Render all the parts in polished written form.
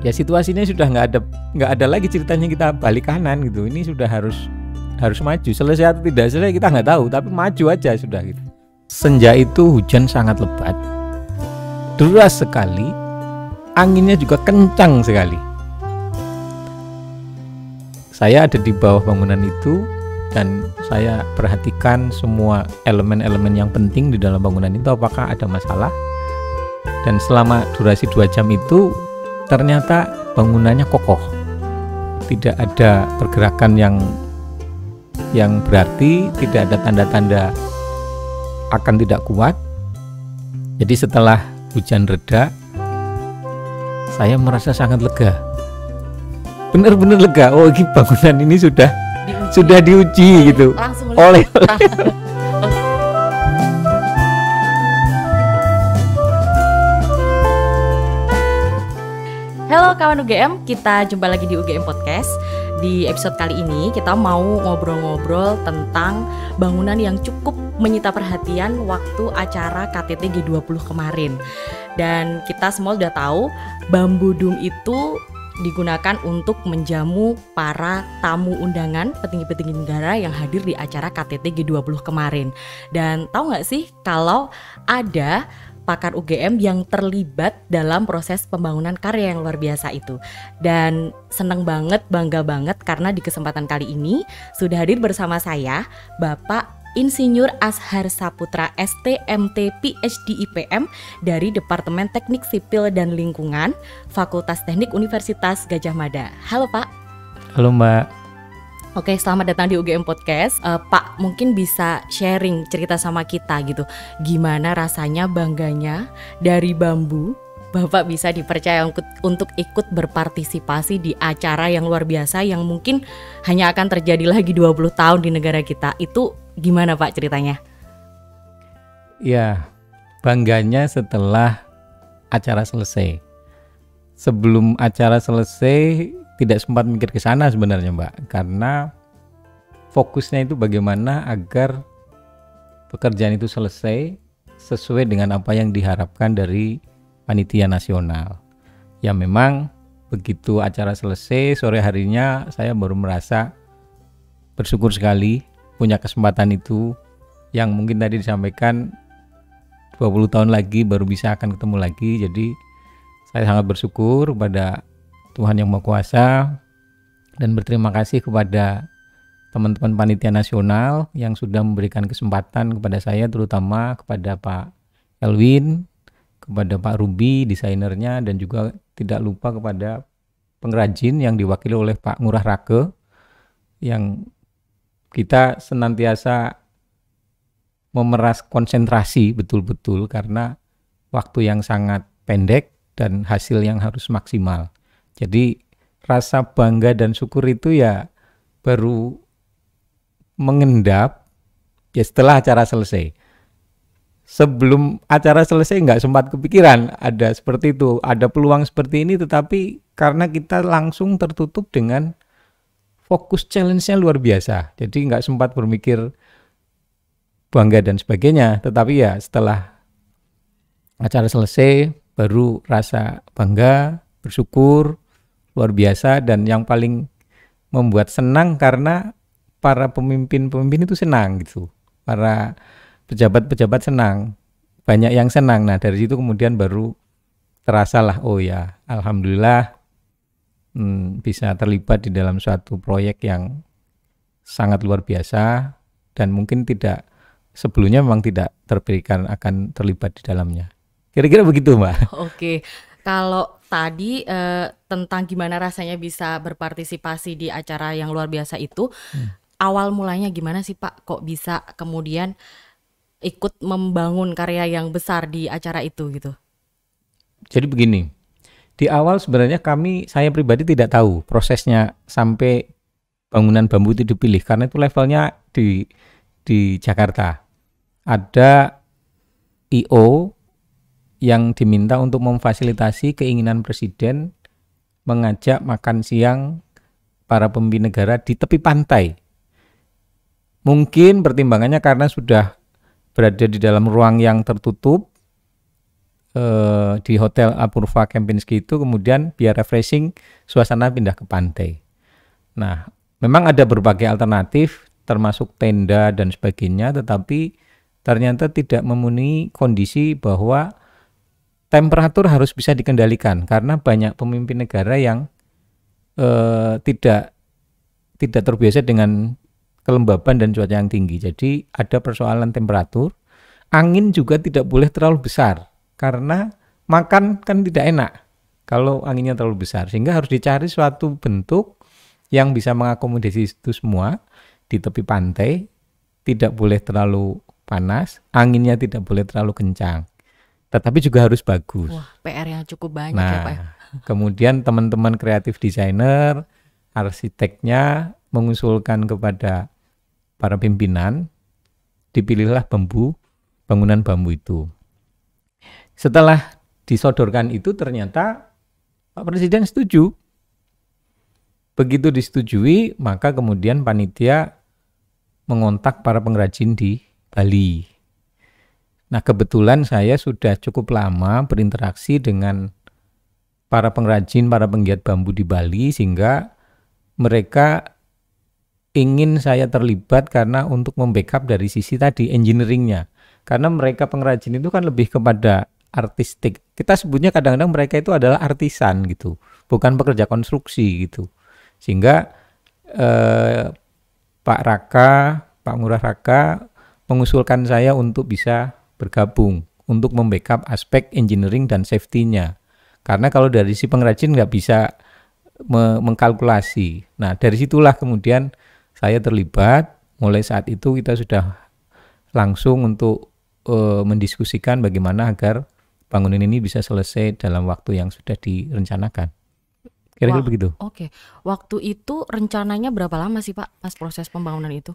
ya situasinya sudah nggak ada lagi ceritanya kita balik kanan gitu. Ini sudah harus maju. Selesai atau tidak selesai kita nggak tahu, tapi maju aja sudah gitu. Senja itu hujan sangat lebat, deras sekali, anginnya juga kencang sekali. Saya ada di bawah bangunan itu dan saya perhatikan semua elemen-elemen yang penting di dalam bangunan itu apakah ada masalah. Dan selama durasi 2 jam itu ternyata bangunannya kokoh, tidak ada pergerakan yang berarti, tidak ada tanda-tanda akan tidak kuat. Jadi setelah hujan reda, saya merasa sangat lega, benar-benar lega. Oh, ini bangunan ini sudah diuji gitu oleh Halo kawan UGM, kita jumpa lagi di UGM Podcast. Di episode kali ini kita mau ngobrol-ngobrol tentang bangunan yang cukup menyita perhatian waktu acara KTT G20 kemarin. Dan kita semua udah tahu bambu dum itu digunakan untuk menjamu para tamu undangan petinggi-petinggi negara yang hadir di acara KTT G20 kemarin. Dan tahu gak sih kalau ada pakar UGM yang terlibat dalam proses pembangunan karya yang luar biasa itu. Dan senang banget, bangga banget karena di kesempatan kali ini sudah hadir bersama saya Bapak Insinyur Ashar Saputra STMT PhD IPM dari Departemen Teknik Sipil dan Lingkungan Fakultas Teknik Universitas Gadjah Mada. Halo Pak. Halo Mbak. Oke, selamat datang di UGM Podcast. Pak, mungkin bisa sharing cerita sama kita gitu. Gimana rasanya bangganya dari bambu Bapak bisa dipercaya untuk ikut berpartisipasi di acara yang luar biasa yang mungkin hanya akan terjadi lagi 20 tahun di negara kita. Itu gimana Pak ceritanya? Ya, bangganya setelah acara selesai. Sebelum acara selesai tidak sempat mikir ke sana sebenarnya Mbak, karena fokusnya itu bagaimana agar pekerjaan itu selesai sesuai dengan apa yang diharapkan dari panitia nasional. Ya memang begitu acara selesai sore harinya saya baru merasa bersyukur sekali punya kesempatan itu yang mungkin tadi disampaikan 20 tahun lagi baru bisa akan ketemu lagi. Jadi saya sangat bersyukur kepada Tuhan Yang Maha Kuasa dan berterima kasih kepada teman-teman panitia nasional yang sudah memberikan kesempatan kepada saya, terutama kepada Pak Elwin, kepada Pak Ruby desainernya, dan juga tidak lupa kepada pengrajin yang diwakili oleh Pak Ngurah Rake, yang kita senantiasa memeras konsentrasi betul-betul karena waktu yang sangat pendek dan hasil yang harus maksimal. Jadi rasa bangga dan syukur itu ya baru mengendap ya setelah acara selesai. Sebelum acara selesai nggak sempat kepikiran ada seperti itu, ada peluang seperti ini, tetapi karena kita langsung tertutup dengan fokus challenge-nya luar biasa. Jadi nggak sempat berpikir bangga dan sebagainya, tetapi ya setelah acara selesai baru rasa bangga, bersyukur luar biasa. Dan yang paling membuat senang karena para pemimpin-pemimpin itu senang gitu, para pejabat-pejabat senang, banyak yang senang. Nah dari situ kemudian baru terasa lah, oh ya alhamdulillah bisa terlibat di dalam suatu proyek yang sangat luar biasa dan mungkin tidak sebelumnya memang tidak terpikirkan akan terlibat di dalamnya. Kira-kira begitu Mbak. Oke. Kalau tadi tentang gimana rasanya bisa berpartisipasi di acara yang luar biasa itu, awal mulanya gimana sih Pak? Kok bisa kemudian ikut membangun karya yang besar di acara itu gitu? Jadi begini, di awal sebenarnya saya pribadi tidak tahu prosesnya sampai bangunan bambu itu dipilih, karena itu levelnya di Jakarta. Ada I.O. yang diminta untuk memfasilitasi keinginan Presiden mengajak makan siang para pemimpin negara di tepi pantai. Mungkin pertimbangannya karena sudah berada di dalam ruang yang tertutup, di Hotel Apurva Kempinski itu, kemudian biar refreshing suasana pindah ke pantai. Nah, memang ada berbagai alternatif termasuk tenda dan sebagainya, tetapi ternyata tidak memenuhi kondisi bahwa temperatur harus bisa dikendalikan karena banyak pemimpin negara yang tidak terbiasa dengan kelembaban dan cuaca yang tinggi. Jadi ada persoalan temperatur. Angin juga tidak boleh terlalu besar karena makan kan tidak enak kalau anginnya terlalu besar. Sehingga harus dicari suatu bentuk yang bisa mengakomodasi itu semua di tepi pantai. Tidak boleh terlalu panas, anginnya tidak boleh terlalu kencang. Tetapi juga harus bagus. Wah, PR yang cukup banyak ya Pak. Kemudian teman-teman kreatif desainer, arsiteknya mengusulkan kepada para pimpinan, dipilihlah bangunan bambu itu. Setelah disodorkan itu ternyata Pak Presiden setuju. Begitu disetujui, maka kemudian panitia mengontak para pengrajin di Bali. Nah, kebetulan saya sudah cukup lama berinteraksi dengan para pengrajin, para penggiat bambu di Bali, sehingga mereka ingin saya terlibat karena untuk membackup dari sisi tadi engineeringnya. Karena mereka pengrajin itu kan lebih kepada artistik. Kita sebutnya kadang-kadang mereka itu adalah artisan gitu, bukan pekerja konstruksi gitu. Sehingga Pak Ngurah Raka mengusulkan saya untuk bisa bergabung untuk membackup aspek engineering dan safety-nya. Karena kalau dari si pengrajin nggak bisa mengkalkulasi. Nah, dari situlah kemudian saya terlibat. Mulai saat itu kita sudah langsung untuk mendiskusikan bagaimana agar bangunan ini bisa selesai dalam waktu yang sudah direncanakan. Kira-kira begitu. Oke. Waktu itu rencananya berapa lama sih Pak pas proses pembangunan itu?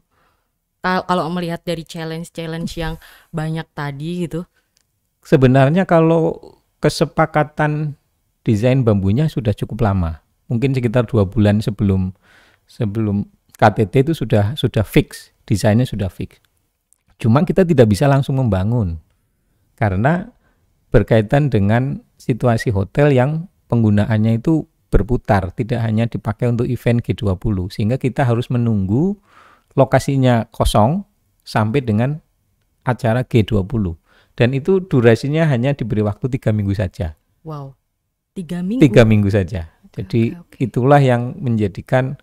Kalau melihat dari challenge yang banyak tadi gitu. Sebenarnya kalau kesepakatan desain bambunya sudah cukup lama. Mungkin sekitar 2 bulan sebelum KTT itu sudah fix, desainnya sudah fix. Cuma kita tidak bisa langsung membangun karena berkaitan dengan situasi hotel yang penggunaannya itu berputar, tidak hanya dipakai untuk event G20, sehingga kita harus menunggu lokasinya kosong sampai dengan acara G20. Dan itu durasinya hanya diberi waktu 3 minggu saja. Wow, 3 minggu? 3 minggu saja. Jadi itulah yang menjadikan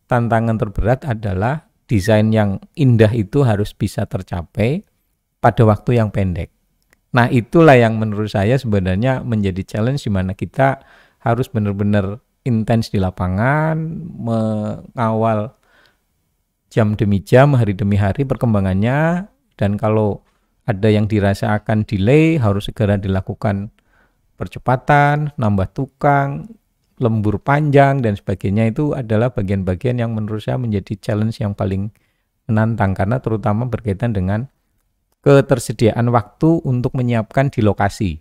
tantangan terberat adalah desain yang indah itu harus bisa tercapai pada waktu yang pendek. Nah, itulah yang menurut saya sebenarnya menjadi challenge di mana kita harus benar-benar intens di lapangan, mengawal jam demi jam, hari demi hari perkembangannya, dan kalau ada yang dirasa akan delay, harus segera dilakukan percepatan, nambah tukang, lembur panjang, dan sebagainya. Itu adalah bagian-bagian yang menurut saya menjadi challenge yang paling menantang, karena terutama berkaitan dengan ketersediaan waktu untuk menyiapkan di lokasi.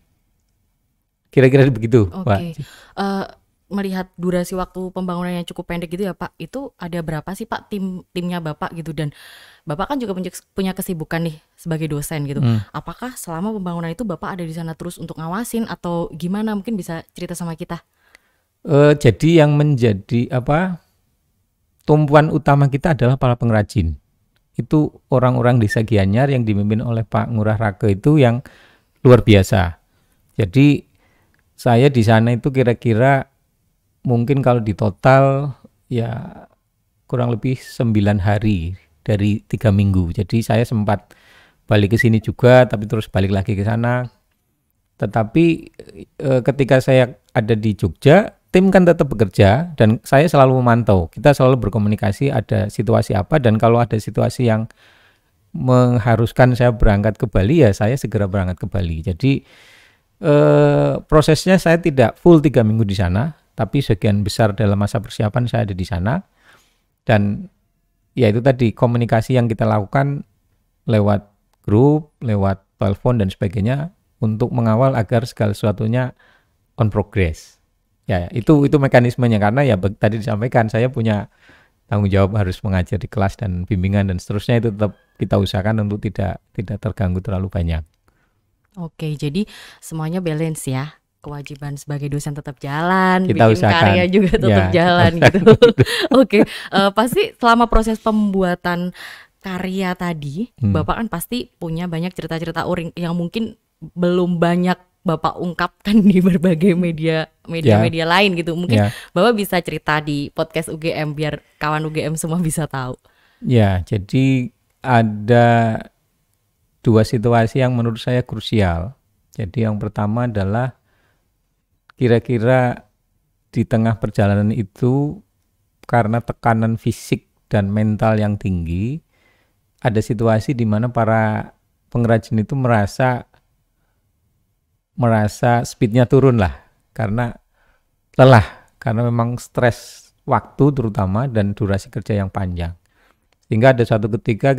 Kira-kira begitu, Pak. Melihat durasi waktu pembangunan yang cukup pendek gitu ya Pak, itu ada berapa sih Pak timnya Bapak gitu, dan Bapak kan juga punya kesibukan nih sebagai dosen gitu. Apakah selama pembangunan itu Bapak ada di sana terus untuk ngawasin atau gimana? Mungkin bisa cerita sama kita. Jadi yang menjadi tumpuan utama kita adalah para pengrajin. Itu orang-orang desa Gianyar yang dipimpin oleh Pak Ngurah Raka itu yang luar biasa. Jadi saya di sana itu kira-kira mungkin kalau di total ya kurang lebih 9 hari dari 3 minggu. Jadi saya sempat balik ke sini juga, tapi terus balik lagi ke sana. Tetapi ketika saya ada di Jogja, tim kan tetap bekerja dan saya selalu memantau. Kita selalu berkomunikasi ada situasi apa, dan kalau ada situasi yang mengharuskan saya berangkat ke Bali, ya saya segera berangkat ke Bali. Jadi prosesnya saya tidak full 3 minggu di sana, tapi sebagian besar dalam masa persiapan saya ada di sana. Dan ya itu tadi, komunikasi yang kita lakukan lewat grup, lewat telepon dan sebagainya untuk mengawal agar segala sesuatunya on progress. Ya itu mekanismenya, karena ya tadi disampaikan saya punya tanggung jawab harus mengajar di kelas dan bimbingan dan seterusnya, itu tetap kita usahakan untuk tidak terganggu terlalu banyak. Oke, jadi semuanya balance ya. Kewajiban sebagai dosen tetap jalan, Kita bikin usahakan. karya juga tetap Ya, kita jalan gitu. usahakan. Oke, pasti selama proses pembuatan karya tadi, Bapak kan pasti punya banyak cerita-cerita uring yang mungkin belum banyak Bapak ungkapkan di berbagai media lain gitu. Mungkin Ya, Bapak bisa cerita di podcast UGM biar kawan UGM semua bisa tahu. ya. Jadi ada dua situasi yang menurut saya krusial. Jadi yang pertama adalah kira-kira di tengah perjalanan itu karena tekanan fisik dan mental yang tinggi, ada situasi di mana para pengrajin itu merasa speednya turun lah karena lelah, karena memang stres waktu terutama dan durasi kerja yang panjang. Sehingga ada suatu ketika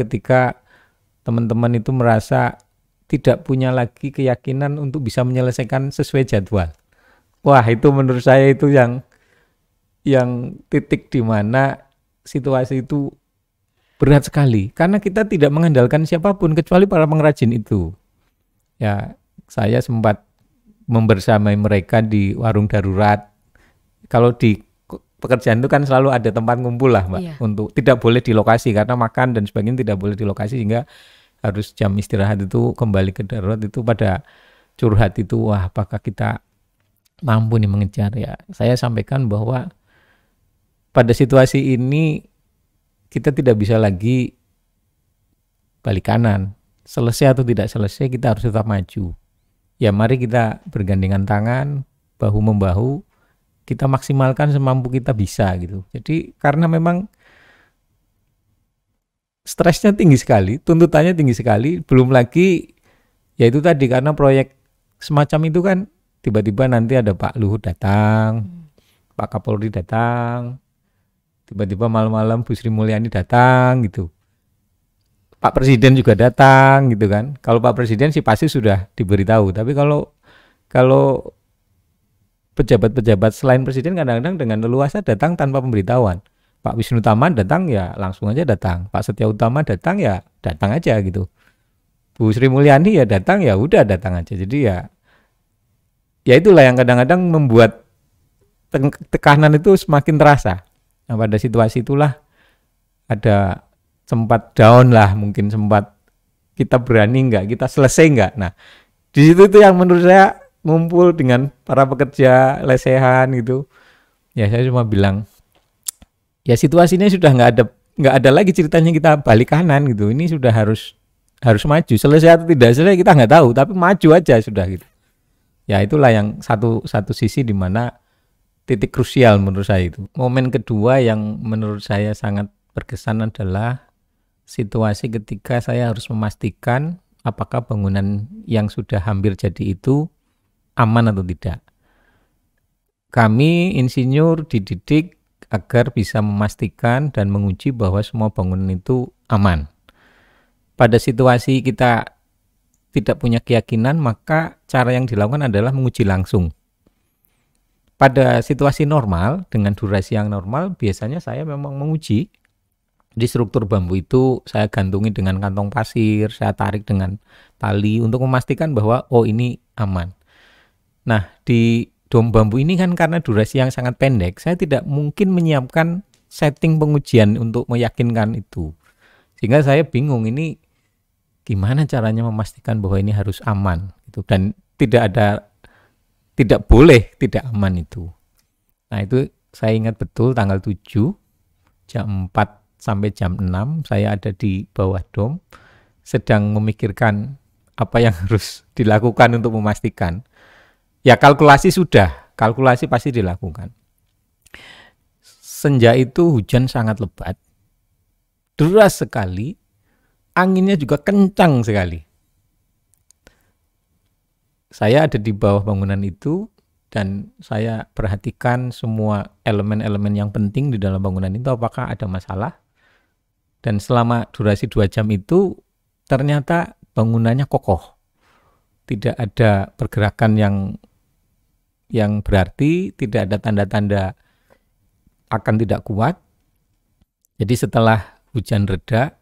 teman-teman itu merasa tidak punya lagi keyakinan untuk bisa menyelesaikan sesuai jadwal. Wah, itu menurut saya itu yang titik di mana situasi itu berat sekali karena kita tidak mengandalkan siapapun kecuali para pengrajin itu. Ya, saya sempat membersamai mereka di warung darurat. Kalau di pekerjaan itu kan selalu ada tempat ngumpul lah, Mbak. Iya. Untuk tidak boleh di lokasi karena makan dan sebagainya tidak boleh di lokasi, sehingga harus jam istirahat itu kembali ke darurat. Itu pada curhat itu, wah apakah kita mampu nih mengejar ya. Saya sampaikan bahwa pada situasi ini kita tidak bisa lagi balik kanan. Selesai atau tidak selesai kita harus tetap maju. Ya mari kita bergandengan tangan, bahu-membahu, kita maksimalkan semampu kita bisa gitu. Jadi karena memang stresnya tinggi sekali, tuntutannya tinggi sekali, belum lagi ya itu tadi karena proyek semacam itu kan tiba-tiba nanti ada Pak Luhut datang, Pak Kapolri datang, tiba-tiba malam-malam Bu Sri Mulyani datang gitu. Pak Presiden juga datang gitu kan. Kalau Pak Presiden sih pasti sudah diberitahu, tapi kalau pejabat-pejabat selain presiden kadang-kadang dengan leluasa datang tanpa pemberitahuan. Pak Wisnu Tama datang ya langsung aja datang. Pak Setia Utama datang ya datang aja gitu. Bu Sri Mulyani ya datang ya udah datang aja. Jadi ya itulah yang kadang-kadang membuat tekanan itu semakin terasa. Nah, pada situasi itulah ada sempat down lah, mungkin sempat kita berani nggak, kita selesai nggak. Nah di situ itu yang menurut saya ngumpul dengan para pekerja lesehan gitu. Ya saya cuma bilang, ya situasinya sudah nggak ada lagi ceritanya kita balik kanan gitu. Ini sudah harus maju. Selesai atau tidak selesai kita nggak tahu, tapi maju aja sudah gitu. Ya itulah yang satu sisi di mana titik krusial menurut saya itu. Momen kedua yang menurut saya sangat berkesan adalah situasi ketika saya harus memastikan apakah bangunan yang sudah hampir jadi itu aman atau tidak. Kami insinyur dididik agar bisa memastikan dan menguji bahwa semua bangunan itu aman. Pada situasi kita tidak punya keyakinan, maka cara yang dilakukan adalah menguji langsung. Pada situasi normal, dengan durasi yang normal, biasanya saya memang menguji. Di struktur bambu itu saya gantungi dengan kantong pasir, saya tarik dengan tali untuk memastikan bahwa oh ini aman. Nah di dom bambu ini kan karena durasi yang sangat pendek, saya tidak mungkin menyiapkan setting pengujian untuk meyakinkan itu. Sehingga saya bingung ini gimana caranya memastikan bahwa ini harus aman gitu. Dan tidak boleh tidak aman itu. Nah itu saya ingat betul tanggal 7 jam 4 sampai jam 6 saya ada di bawah dom sedang memikirkan apa yang harus dilakukan untuk memastikan. Ya kalkulasi pasti dilakukan. Senja itu hujan sangat lebat, deras sekali, anginnya juga kencang sekali. Saya ada di bawah bangunan itu dan saya perhatikan semua elemen-elemen yang penting di dalam bangunan itu apakah ada masalah. Dan selama durasi 2 jam itu ternyata bangunannya kokoh. Tidak ada pergerakan yang berarti, tidak ada tanda-tanda akan tidak kuat. Jadi setelah hujan reda,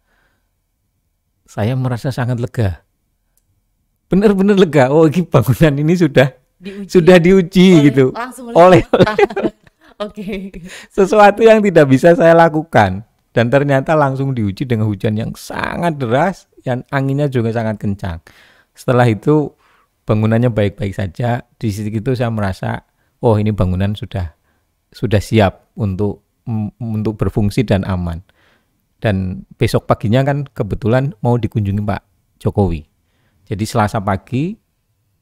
saya merasa sangat lega. benar-benar lega. Oh, ini bangunan ini Diuji sudah diuji gitu langsung oleh Oke. sesuatu yang tidak bisa saya lakukan, dan ternyata langsung diuji dengan hujan yang sangat deras, yang anginnya juga sangat kencang. Setelah itu bangunannya baik-baik saja. Di sisi itu saya merasa, oh ini bangunan sudah siap untuk berfungsi dan aman. Dan besok paginya kan kebetulan mau dikunjungi Pak Jokowi. Jadi Selasa pagi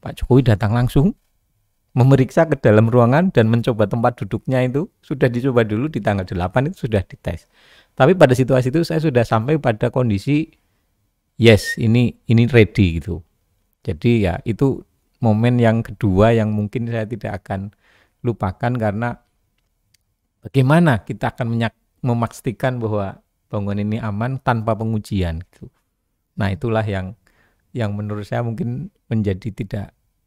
Pak Jokowi datang langsung memeriksa ke dalam ruangan dan mencoba tempat duduknya. Itu sudah dicoba dulu di tanggal 8 itu sudah dites. Tapi pada situasi itu saya sudah sampai pada kondisi yes, ini ready gitu. Jadi ya itu momen yang kedua yang mungkin saya tidak akan lupakan, karena bagaimana kita akan memastikan bahwa bangunan ini aman tanpa pengujian gitu. Nah, itulah yang menurut saya mungkin menjadi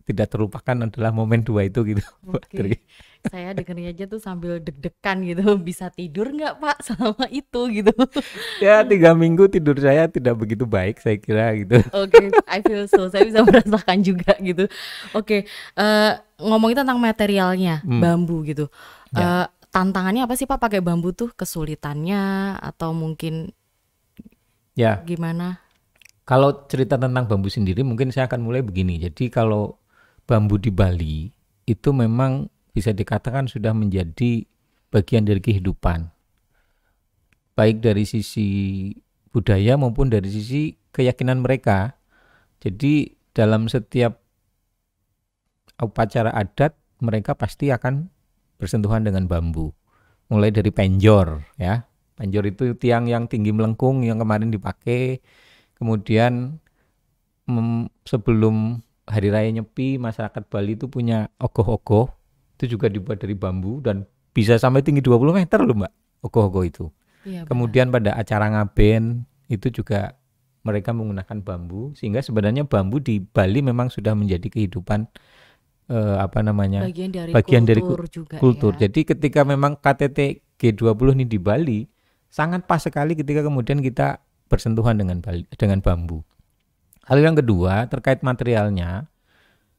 tidak terlupakan adalah momen dua itu gitu. Oke. Saya dengernya aja tuh sambil deg-degan gitu. Bisa tidur nggak Pak selama itu gitu? Ya 3 minggu tidur saya tidak begitu baik saya kira gitu. Oke, I feel so. Saya bisa merasakan juga gitu. Oke, ngomongin tentang materialnya, bambu gitu. Ya. Tantangannya apa sih Pak pakai bambu tuh? Kesulitannya atau mungkin Ya, gimana? kalau cerita tentang bambu sendiri mungkin saya akan mulai begini. Jadi kalau bambu di Bali itu memang bisa dikatakan sudah menjadi bagian dari kehidupan. Baik dari sisi budaya maupun dari sisi keyakinan mereka. Jadi dalam setiap upacara adat mereka pasti akan bersentuhan dengan bambu. Mulai dari penjor ya. Penjor itu tiang yang tinggi melengkung yang kemarin dipakai. Kemudian sebelum Hari Raya Nyepi, masyarakat Bali itu punya ogoh-ogoh. Itu juga dibuat dari bambu dan bisa sampai tinggi 20 meter loh Mbak, ogoh-ogoh itu. Iya, Kemudian pada acara ngaben itu juga mereka menggunakan bambu, sehingga sebenarnya bambu di Bali memang sudah menjadi kehidupan bagian dari kultur juga kultur. ya. Jadi ketika memang KTT G20 ini di Bali sangat pas sekali ketika kemudian kita bersentuhan dengan bambu. Hal yang kedua terkait materialnya,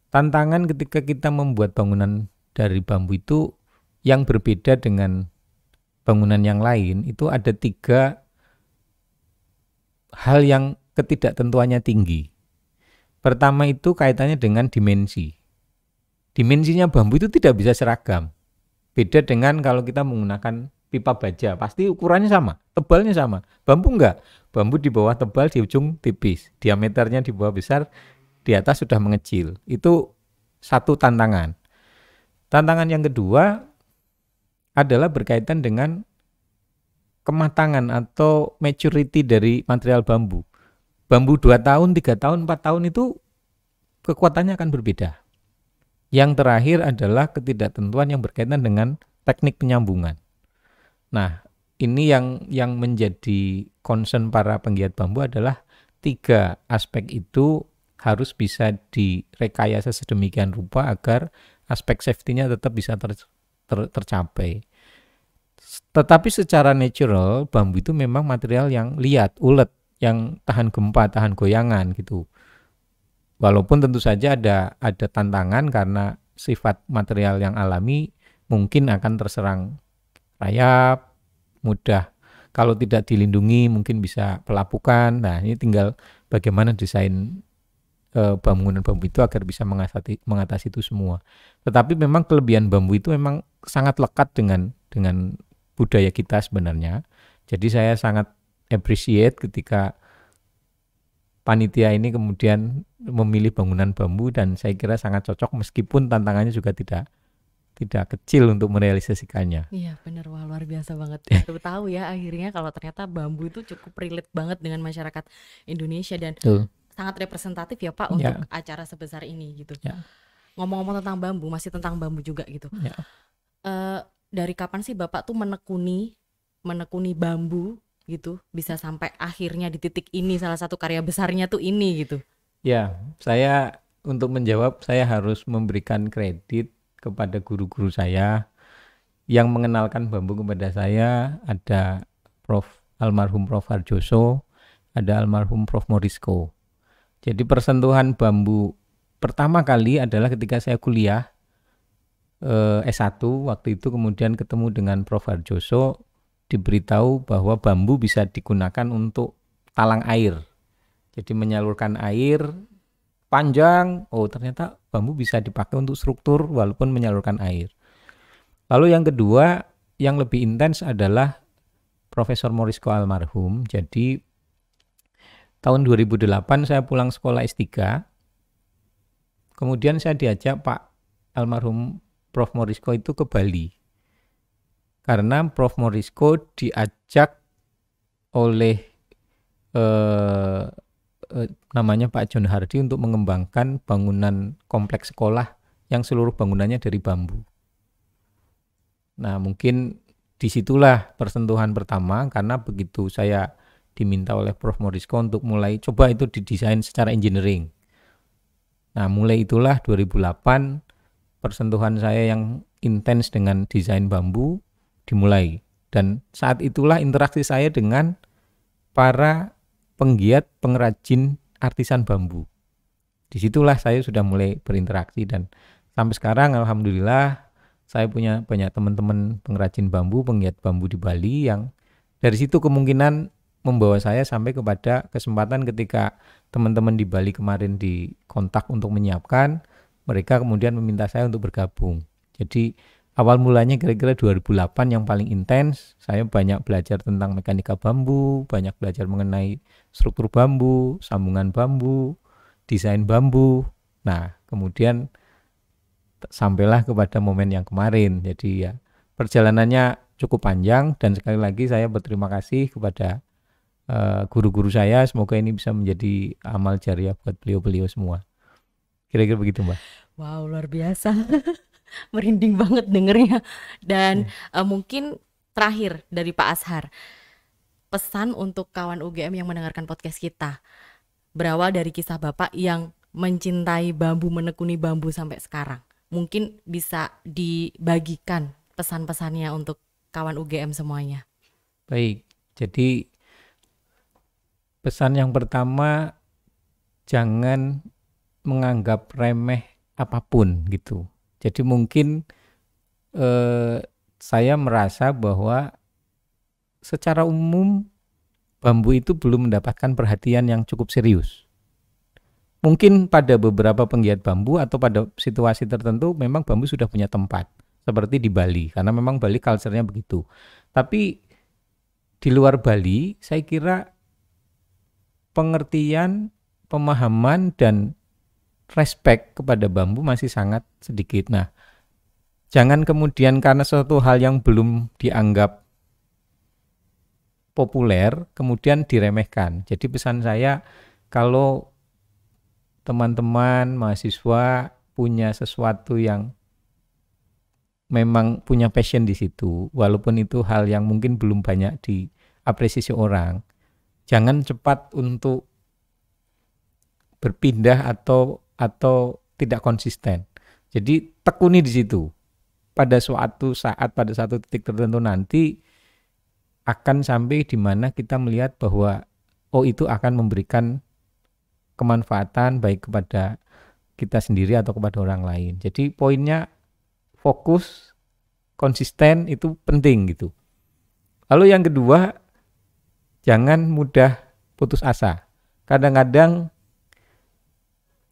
tantangan ketika kita membuat bangunan dari bambu itu yang berbeda dengan bangunan yang lain, itu ada 3 hal yang ketidaktentuannya tinggi. Pertama itu kaitannya dengan dimensi. Dimensinya bambu itu tidak bisa seragam. Beda dengan kalau kita menggunakan pipa baja, pasti ukurannya sama, tebalnya sama. Bambu enggak. Bambu di bawah tebal, di ujung tipis. Diameternya di bawah besar, di atas sudah mengecil. Itu satu tantangan. Tantangan yang kedua adalah berkaitan dengan kematangan atau maturity dari material bambu. Bambu 2 tahun, 3 tahun, 4 tahun itu kekuatannya akan berbeda. Yang terakhir adalah ketidaktentuan yang berkaitan dengan teknik penyambungan. Nah, ini yang menjadi concern para penggiat bambu adalah 3 aspek itu harus bisa direkayasa sedemikian rupa agar aspek safety-nya tetap bisa tercapai. Tetapi secara natural bambu itu memang material yang liat, ulet, yang tahan gempa, tahan goyangan gitu. Walaupun tentu saja ada tantangan karena sifat material yang alami mungkin akan terserang rayap, mudah kalau tidak dilindungi mungkin bisa pelapukan. Nah, ini tinggal bagaimana desain bangunan bambu itu agar bisa mengatasi itu semua. Tetapi memang kelebihan bambu itu memang sangat lekat dengan budaya kita sebenarnya. Jadi saya sangat appreciate ketika panitia ini kemudian memilih bangunan bambu, dan saya kira sangat cocok meskipun tantangannya juga tidak kecil untuk merealisasikannya. Iya benar, wah luar biasa banget. Baru tahu ya akhirnya kalau ternyata bambu itu cukup relate banget dengan masyarakat Indonesia dan sangat representatif ya Pak untuk acara sebesar ini gitu. Ngomong-ngomong tentang bambu, masih tentang bambu juga gitu. Dari kapan sih Bapak tuh menekuni bambu gitu bisa sampai akhirnya di titik ini, salah satu karya besarnya tuh ini gitu? Ya, saya untuk menjawab saya harus memberikan kredit kepada guru-guru saya yang mengenalkan bambu kepada saya. Ada almarhum Prof. Harjoso, ada almarhum Prof. Morisko. Jadi persentuhan bambu pertama kali adalah ketika saya kuliah S1 waktu itu, kemudian ketemu dengan Prof. Harjoso, diberitahu bahwa bambu bisa digunakan untuk talang air. Jadi menyalurkan air panjang, oh ternyata bambu bisa dipakai untuk struktur walaupun menyalurkan air. Lalu yang kedua, yang lebih intens adalah Profesor Morisco almarhum. Jadi tahun 2008 saya pulang sekolah S3, kemudian saya diajak Pak almarhum Prof. Morisco itu ke Bali. Karena Prof. Morisco diajak oleh namanya Pak John Hardy untuk mengembangkan bangunan kompleks sekolah yang seluruh bangunannya dari bambu. Nah, mungkin disitulah persentuhan pertama, karena begitu saya diminta oleh Prof. Morisco untuk mulai coba itu didesain secara engineering. Nah, mulai itulah 2008 persentuhan saya yang intens dengan desain bambu dimulai. Dan saat itulah interaksi saya dengan para penggiat pengrajin artisan bambu. Disitulah saya sudah mulai berinteraksi, dan sampai sekarang alhamdulillah saya punya banyak teman-teman pengrajin bambu, penggiat bambu di Bali, yang dari situ kemungkinan membawa saya sampai kepada kesempatan ketika teman-teman di Bali kemarin dikontak untuk menyiapkan, mereka kemudian meminta saya untuk bergabung. Jadi awal mulanya kira-kira 2008 yang paling intens. Saya banyak belajar tentang mekanika bambu, banyak belajar mengenai struktur bambu, sambungan bambu, desain bambu. Nah, kemudian sampailah kepada momen yang kemarin. Jadi ya perjalanannya cukup panjang, dan sekali lagi saya berterima kasih kepada guru-guru saya. Semoga ini bisa menjadi amal jariah buat beliau-beliau semua. Kira-kira begitu, Mbak. Wow, luar biasa. Merinding banget dengernya. Dan mungkin terakhir dari Pak Azhar, pesan untuk kawan UGM yang mendengarkan podcast kita, berawal dari kisah Bapak yang mencintai bambu, menekuni bambu sampai sekarang. Mungkin bisa dibagikan pesan-pesannya untuk kawan UGM semuanya. Baik, jadi pesan yang pertama, jangan menganggap remeh apapun gitu. Jadi mungkin saya merasa bahwa secara umum bambu itu belum mendapatkan perhatian yang cukup serius. Mungkin pada beberapa penggiat bambu atau pada situasi tertentu memang bambu sudah punya tempat, seperti di Bali, karena memang Bali culture-nya begitu. Tapi di luar Bali, saya kira pengertian, pemahaman, dan respect kepada bambu masih sangat sedikit. Nah, jangan kemudian karena suatu hal yang belum dianggap populer, kemudian diremehkan. Jadi pesan saya, kalau teman-teman mahasiswa punya sesuatu yang memang punya passion di situ, walaupun itu hal yang mungkin belum banyak diapresiasi orang, jangan cepat untuk berpindah atau tidak konsisten. Jadi tekuni di situ. Pada suatu saat, pada satu titik tertentu nanti akan sampai di mana kita melihat bahwa itu akan memberikan kemanfaatan baik kepada kita sendiri atau kepada orang lain. Jadi poinnya fokus, konsisten itu penting gitu. Lalu yang kedua, jangan mudah putus asa. Kadang-kadang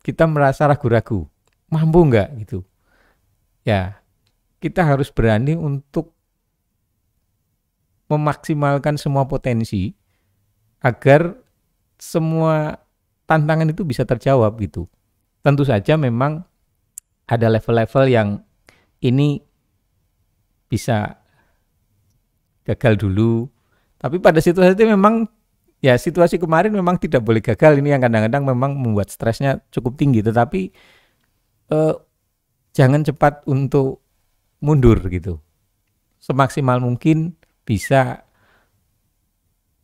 kita merasa ragu-ragu, mampu enggak gitu. Ya, kita harus berani untuk memaksimalkan semua potensi agar semua tantangan itu bisa terjawab gitu. Tentu saja memang ada level-level yang ini bisa gagal dulu. Tapi pada situasi itu memang, ya situasi kemarin memang tidak boleh gagal. Ini yang kadang-kadang memang membuat stresnya cukup tinggi. Tetapi jangan cepat untuk mundur gitu. Semaksimal mungkin bisa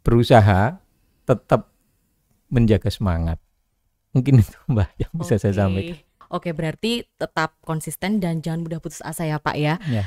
berusaha tetap menjaga semangat. Mungkin itu Mbak yang bisa saya sampaikan. Oke, berarti tetap konsisten dan jangan mudah putus asa ya Pak ya. Ya,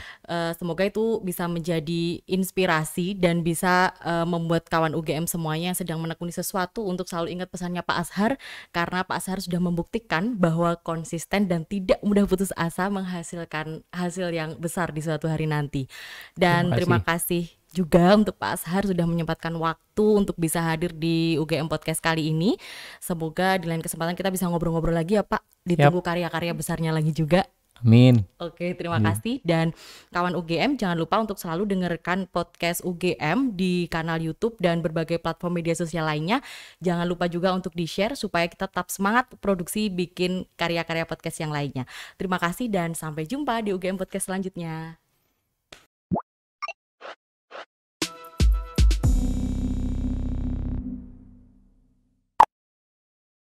Semoga itu bisa menjadi inspirasi dan bisa membuat kawan UGM semuanya yang sedang menekuni sesuatu untuk selalu ingat pesannya Pak Azhar, karena Pak Azhar sudah membuktikan bahwa konsisten dan tidak mudah putus asa menghasilkan hasil yang besar di suatu hari nanti. Dan terima terima kasih. kasih juga untuk Pak Azhar sudah menyempatkan waktu untuk bisa hadir di UGM Podcast kali ini. Semoga di lain kesempatan kita bisa ngobrol-ngobrol lagi ya Pak. Siap. Ditunggu karya-karya besarnya lagi juga. Amin. Oke, terima kasih. Dan kawan UGM jangan lupa untuk selalu dengarkan podcast UGM di kanal YouTube dan berbagai platform media sosial lainnya. Jangan lupa juga untuk di-share supaya kita tetap semangat produksi bikin karya-karya podcast yang lainnya. Terima kasih dan sampai jumpa di UGM Podcast selanjutnya.